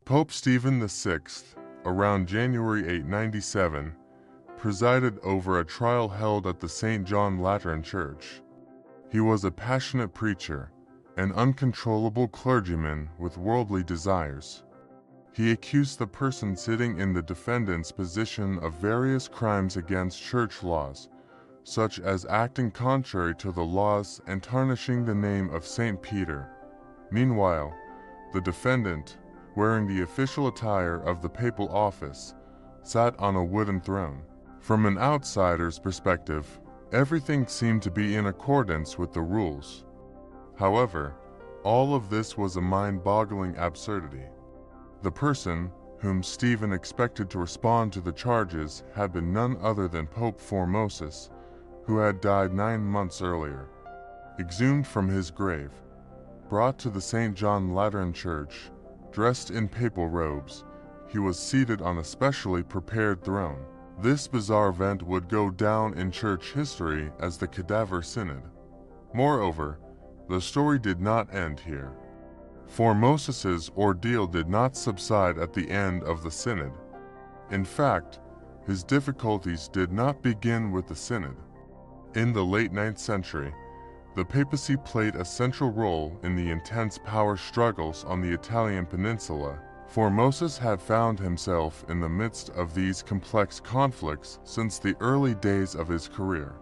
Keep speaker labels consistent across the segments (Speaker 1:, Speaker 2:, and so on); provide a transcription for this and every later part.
Speaker 1: Pope Stephen VI, around January 897, presided over a trial held at the St. John Lateran Church. He was a passionate preacher, an uncontrollable clergyman with worldly desires. He accused the person sitting in the defendant's position of various crimes against church laws, such as acting contrary to the laws and tarnishing the name of St. Peter. Meanwhile, the defendant, wearing the official attire of the papal office, sat on a wooden throne. From an outsider's perspective, everything seemed to be in accordance with the rules. However, all of this was a mind-boggling absurdity. The person, whom Stephen expected to respond to the charges, had been none other than Pope Formosus, who had died 9 months earlier. Exhumed from his grave, brought to the St. John Lateran Church, dressed in papal robes, he was seated on a specially prepared throne. This bizarre event would go down in church history as the Cadaver Synod. Moreover, the story did not end here. Formosus's ordeal did not subside at the end of the synod. In fact, his difficulties did not begin with the synod. In the late 9th century, the papacy played a central role in the intense power struggles on the Italian peninsula. Formosus had found himself in the midst of these complex conflicts since the early days of his career.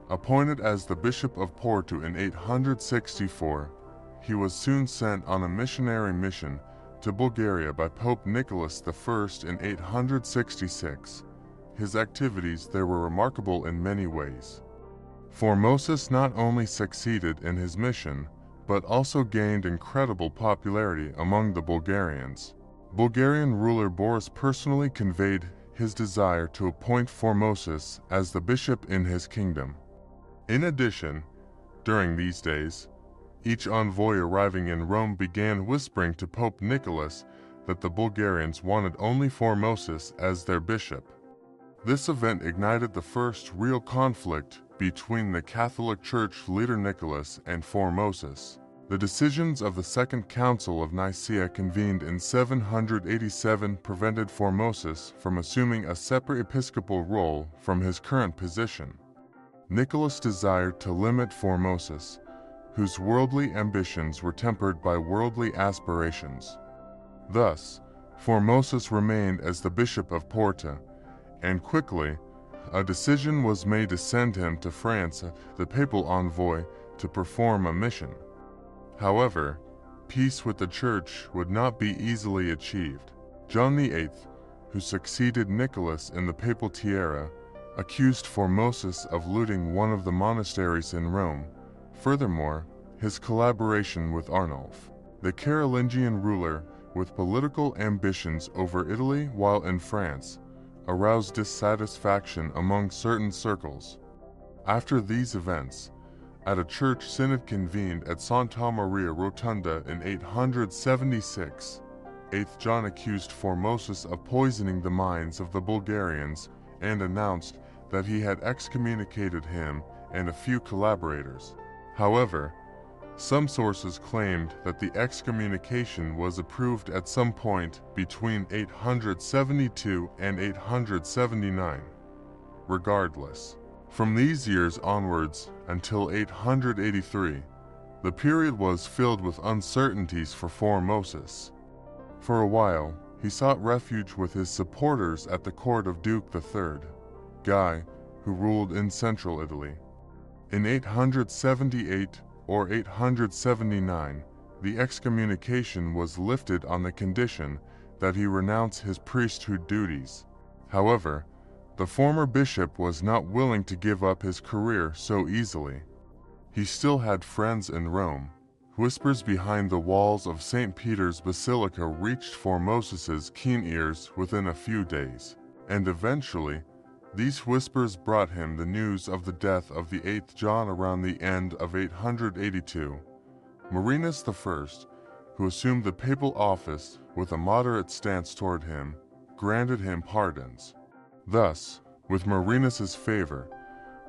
Speaker 1: Appointed as the Bishop of Porto in 864, he was soon sent on a missionary mission to Bulgaria by Pope Nicholas I in 866. His activities there were remarkable in many ways. Formosus not only succeeded in his mission, but also gained incredible popularity among the Bulgarians. Bulgarian ruler Boris personally conveyed his desire to appoint Formosus as the bishop in his kingdom. In addition, during these days, each envoy arriving in Rome began whispering to Pope Nicholas that the Bulgarians wanted only Formosus as their bishop. This event ignited the first real conflict between the Catholic Church leader Nicholas and Formosus. The decisions of the Second Council of Nicaea, convened in 787, prevented Formosus from assuming a separate episcopal role from his current position. Nicholas desired to limit Formosus, whose worldly ambitions were tempered by worldly aspirations. Thus, Formosus remained as the Bishop of Porto, and quickly, a decision was made to send him to France, the papal envoy, to perform a mission. However, peace with the Church would not be easily achieved. John VIII, who succeeded Nicholas in the papal tiara, accused Formosus of looting one of the monasteries in Rome. Furthermore, his collaboration with Arnulf, the Carolingian ruler with political ambitions over Italy while in France, aroused dissatisfaction among certain circles. After these events, at a church synod convened at Santa Maria Rotunda in 876, 8th John accused Formosus of poisoning the minds of the Bulgarians and announced that he had excommunicated him and a few collaborators. However, some sources claimed that the excommunication was approved at some point between 872 and 879. Regardless, from these years onwards until 883, the period was filled with uncertainties for Formosus. For a while, he sought refuge with his supporters at the court of Duke III, Guy, who ruled in central Italy. In 878 or 879, the excommunication was lifted on the condition that he renounce his priesthood duties. However, the former bishop was not willing to give up his career so easily. He still had friends in Rome. Whispers behind the walls of St. Peter's Basilica reached Formosus's keen ears within a few days, and eventually, these whispers brought him the news of the death of the 8th John around the end of 882. Marinus I, who assumed the papal office with a moderate stance toward him, granted him pardons. Thus, with Marinus's favor,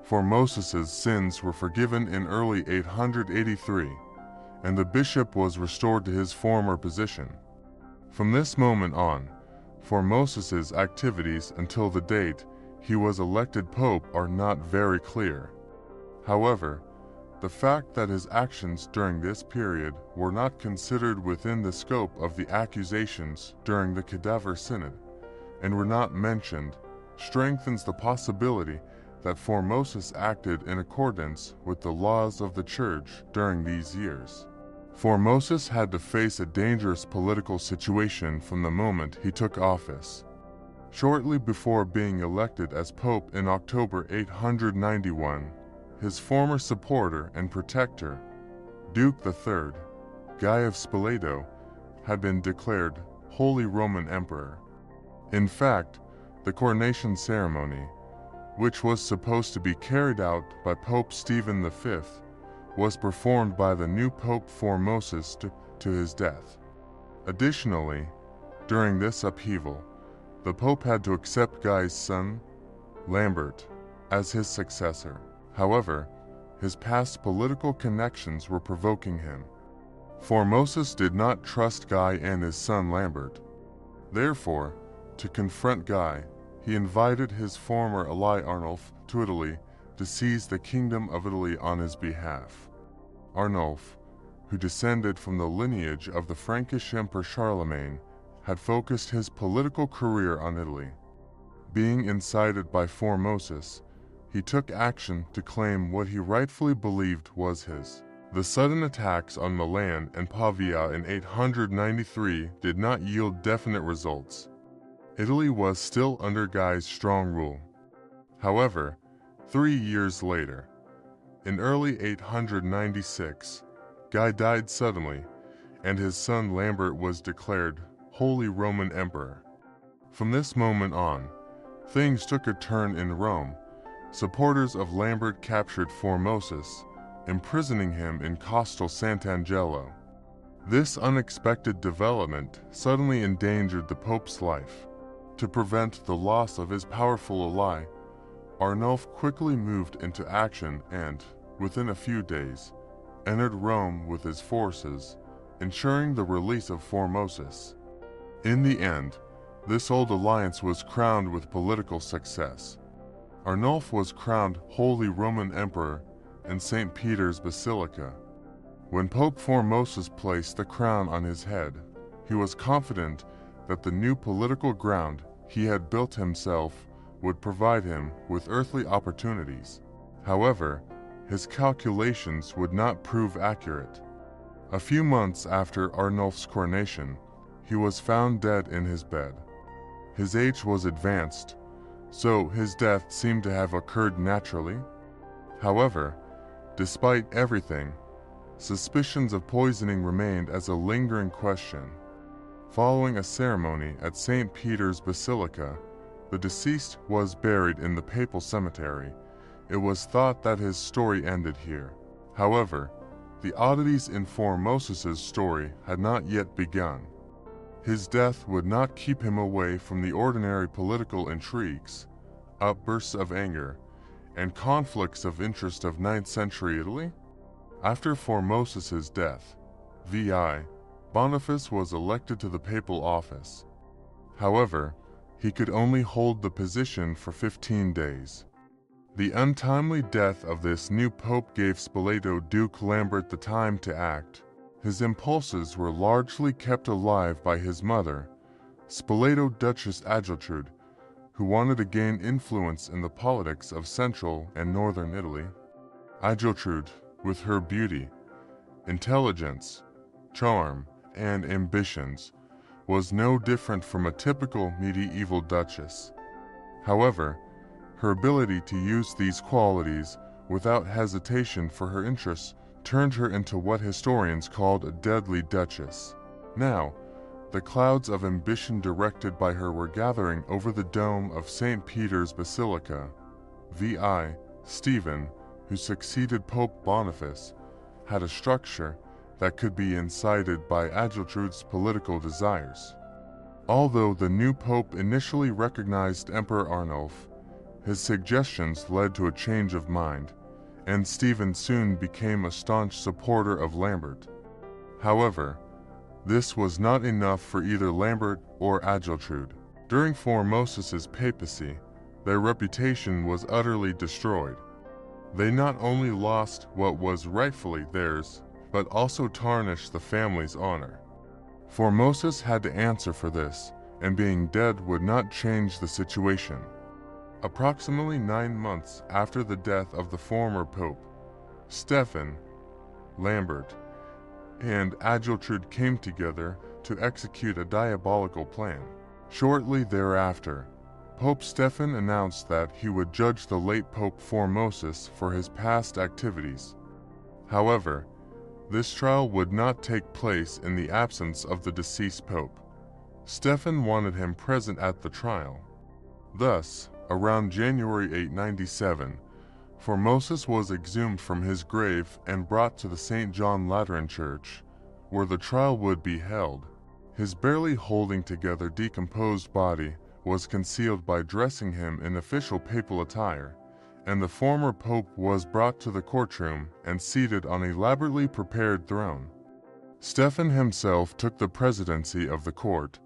Speaker 1: Formosus's sins were forgiven in early 883, and the bishop was restored to his former position. From this moment on, Formosus's activities until the date he was elected pope are not very clear. However, the fact that his actions during this period were not considered within the scope of the accusations during the Cadaver Synod and were not mentioned strengthens the possibility that Formosus acted in accordance with the laws of the Church during these years. Formosus had to face a dangerous political situation from the moment he took office. Shortly before being elected as Pope in October 891, his former supporter and protector, Duke III, Guy of Spoleto, had been declared Holy Roman Emperor. In fact, the coronation ceremony, which was supposed to be carried out by Pope Stephen V, was performed by the new Pope Formosus to his death. Additionally, during this upheaval, the Pope had to accept Guy's son, Lambert, as his successor. However, his past political connections were provoking him. Formosus did not trust Guy and his son Lambert. Therefore, to confront Guy, he invited his former ally Arnulf to Italy to seize the Kingdom of Italy on his behalf. Arnulf, who descended from the lineage of the Frankish Emperor Charlemagne, had focused his political career on Italy. Being incited by Formosus, he took action to claim what he rightfully believed was his. The sudden attacks on Milan and Pavia in 893 did not yield definite results. Italy was still under Guy's strong rule. However, 3 years later, in early 896, Guy died suddenly, and his son Lambert was declared Holy Roman Emperor. From this moment on, things took a turn in Rome. Supporters of Lambert captured Formosus, imprisoning him in Castel Sant'Angelo. This unexpected development suddenly endangered the Pope's life. To prevent the loss of his powerful ally, Arnulf quickly moved into action and, within a few days, entered Rome with his forces, ensuring the release of Formosus. In the end, this old alliance was crowned with political success. Arnulf was crowned Holy Roman Emperor in St. Peter's Basilica. When Pope Formosus placed the crown on his head, he was confident that the new political ground he had built himself would provide him with earthly opportunities. However, his calculations would not prove accurate. A few months after Arnulf's coronation, he was found dead in his bed. His age was advanced, so his death seemed to have occurred naturally. However, despite everything, suspicions of poisoning remained as a lingering question. Following a ceremony at St. Peter's Basilica, the deceased was buried in the papal cemetery. It was thought that his story ended here. However, the oddities in Formosus's story had not yet begun. His death would not keep him away from the ordinary political intrigues, outbursts of anger, and conflicts of interest of 9th century Italy. After Formosus's death, VI Boniface was elected to the papal office. However, he could only hold the position for 15 days. The untimely death of this new pope gave Spoleto Duke Lambert the time to act. His impulses were largely kept alive by his mother, Spoleto Duchess Agiltrude, who wanted to gain influence in the politics of central and northern Italy. Agiltrude, with her beauty, intelligence, charm, and ambitions, was no different from a typical medieval duchess. However, her ability to use these qualities without hesitation for her interests turned her into what historians called a deadly duchess. Now, the clouds of ambition directed by her were gathering over the dome of St. Peter's Basilica. VI Stephen, who succeeded Pope Boniface, had a structure that could be incited by Agiltrude's political desires. Although the new pope initially recognized Emperor Arnulf, his suggestions led to a change of mind, and Stephen soon became a staunch supporter of Lambert. However, This was not enough for either Lambert or Adgeltrude. During Formosus's papacy, their reputation was utterly destroyed. They not only lost what was rightfully theirs, but also tarnished the family's honor. Formosus had to answer for this, and being dead would not change the situation. Approximately 9 months after the death of the former pope, Stephen, Lambert, and Adgeltrude came together to execute a diabolical plan. Shortly thereafter, Pope Stephen announced that he would judge the late Pope Formosus for his past activities. However, this trial would not take place in the absence of the deceased pope. Stephen wanted him present at the trial. Thus, around January 897, Formosus was exhumed from his grave and brought to the St. John Lateran Church, where the trial would be held. His barely holding together decomposed body was concealed by dressing him in official papal attire, and the former pope was brought to the courtroom and seated on an elaborately prepared throne. Stephen himself took the presidency of the court.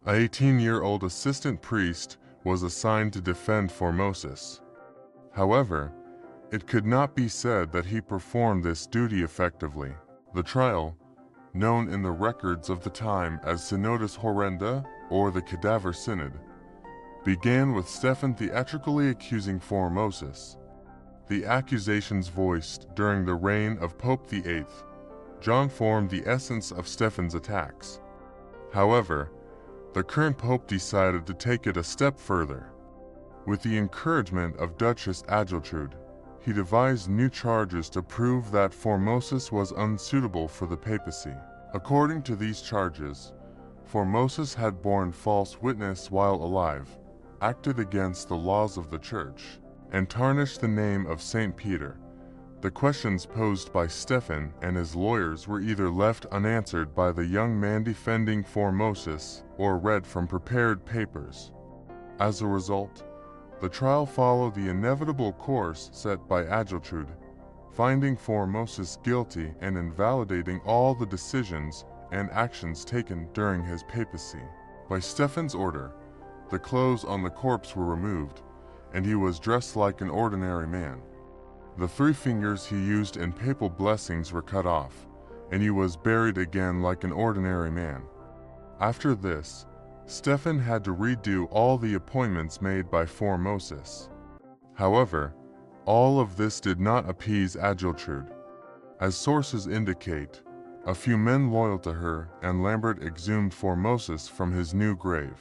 Speaker 1: An 18-year-old assistant priest was assigned to defend Formosus. However, it could not be said that he performed this duty effectively. The trial, known in the records of the time as Synodus Horrenda or the Cadaver Synod, began with Stephen theatrically accusing Formosus. The accusations voiced during the reign of Pope VIII John formed the essence of Stephen's attacks. However, the current pope decided to take it a step further. With the encouragement of Duchess Adgeltrude, he devised new charges to prove that Formosus was unsuitable for the papacy. According to these charges, Formosus had borne false witness while alive, acted against the laws of the Church, and tarnished the name of St. Peter. The questions posed by Stephen and his lawyers were either left unanswered by the young man defending Formosus or read from prepared papers. As a result, the trial followed the inevitable course set by Adgeltrude, finding Formosus guilty and invalidating all the decisions and actions taken during his papacy. By Stephen's order, the clothes on the corpse were removed, and he was dressed like an ordinary man. The 3 fingers he used in papal blessings were cut off, and he was buried again like an ordinary man. After this, Stephen had to redo all the appointments made by Formosus. However, all of this did not appease Adgeltrude. As sources indicate, a few men loyal to her and Lambert exhumed Formosus from his new grave,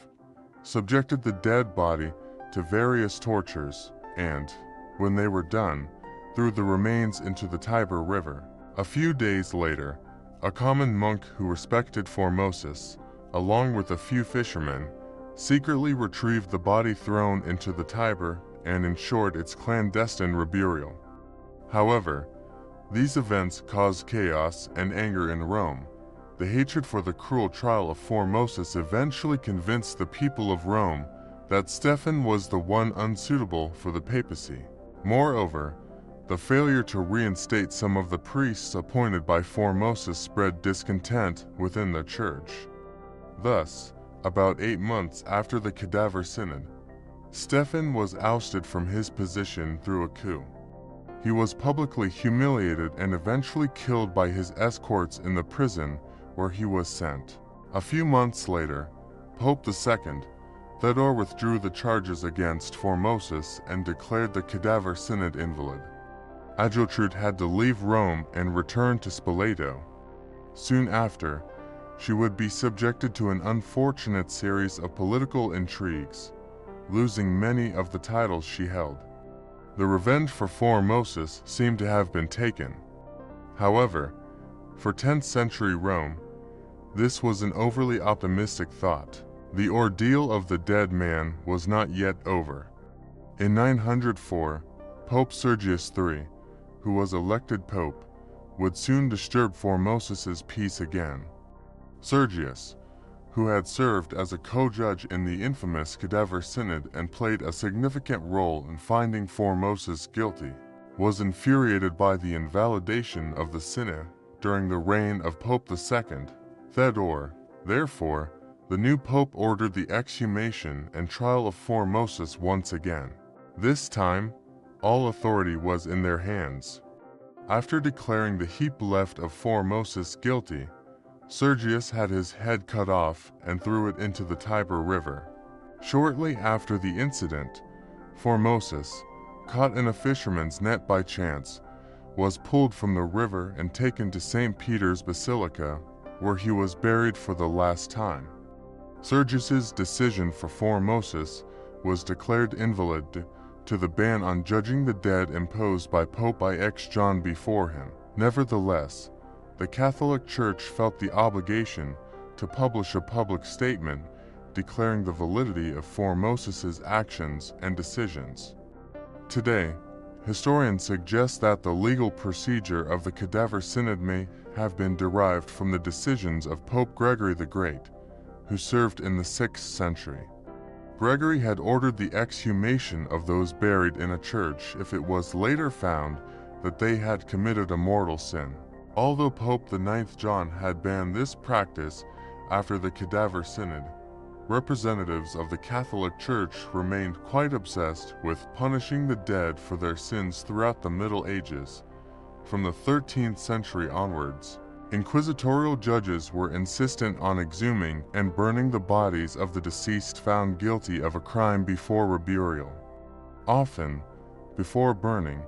Speaker 1: subjected the dead body to various tortures, and, when they were done, threw the remains into the Tiber River. A few days later, a common monk who respected Formosus, along with a few fishermen, secretly retrieved the body thrown into the Tiber and ensured its clandestine reburial. However, these events caused chaos and anger in Rome. The hatred for the cruel trial of Formosus eventually convinced the people of Rome that Stephen was the one unsuitable for the papacy. Moreover, the failure to reinstate some of the priests appointed by Formosus spread discontent within the church. Thus, about 8 months after the Cadaver Synod, Stephen was ousted from his position through a coup. He was publicly humiliated and eventually killed by his escorts in the prison where he was sent. A few months later, Pope II, Theodore withdrew the charges against Formosus and declared the Cadaver Synod invalid. Adgeltrude had to leave Rome and return to Spoleto. Soon after, she would be subjected to an unfortunate series of political intrigues, losing many of the titles she held. The revenge for Formosus seemed to have been taken. However, for 10th century Rome, this was an overly optimistic thought. The ordeal of the dead man was not yet over. In 904, Pope Sergius III, who was elected pope, would soon disturb Formosus's peace again. Sergius, who had served as a co-judge in the infamous Cadaver Synod and played a significant role in finding Formosus guilty, was infuriated by the invalidation of the synod during the reign of Pope II, Theodore, therefore, the new pope ordered the exhumation and trial of Formosus once again. This time, all authority was in their hands. After declaring the heap left of Formosus guilty, Sergius had his head cut off and threw it into the Tiber River. Shortly after the incident, Formosus, caught in a fisherman's net by chance, was pulled from the river and taken to St. Peter's Basilica, where he was buried for the last time. Sergius's decision for Formosus was declared invalid to the ban on judging the dead imposed by Pope IX John before him. Nevertheless, the Catholic Church felt the obligation to publish a public statement declaring the validity of Formosus's actions and decisions. Today, historians suggest that the legal procedure of the Cadaver Synod may have been derived from the decisions of Pope Gregory the Great, who served in the 6th century. Gregory had ordered the exhumation of those buried in a church if it was later found that they had committed a mortal sin. Although Pope IX John had banned this practice after the Cadaver Synod, representatives of the Catholic Church remained quite obsessed with punishing the dead for their sins throughout the Middle Ages. From the 13th century onwards, inquisitorial judges were insistent on exhuming and burning the bodies of the deceased found guilty of a crime before burial. Often, before burning,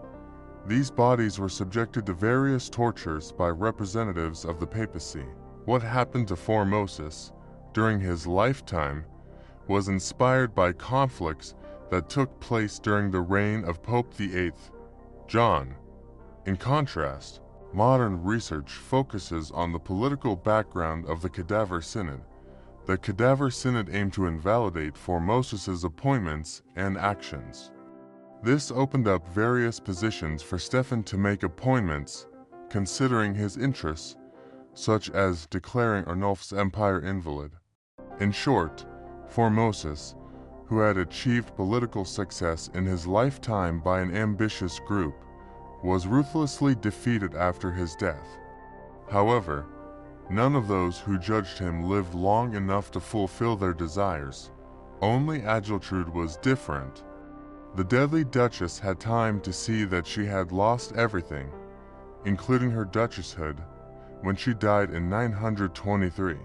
Speaker 1: these bodies were subjected to various tortures by representatives of the papacy. What happened to Formosus during his lifetime was inspired by conflicts that took place during the reign of Pope VIII John. In contrast, modern research focuses on the political background of the Cadaver Synod. The Cadaver Synod aimed to invalidate Formosus's appointments and actions. This opened up various positions for Stephen to make appointments, considering his interests, such as declaring Arnulf's empire invalid. In short, Formosus, who had achieved political success in his lifetime by an ambitious group, was ruthlessly defeated after his death. However, none of those who judged him lived long enough to fulfill their desires. Only Adgeltrude was different. The deadly Duchess had time to see that she had lost everything, including her duchesshood, when she died in 923.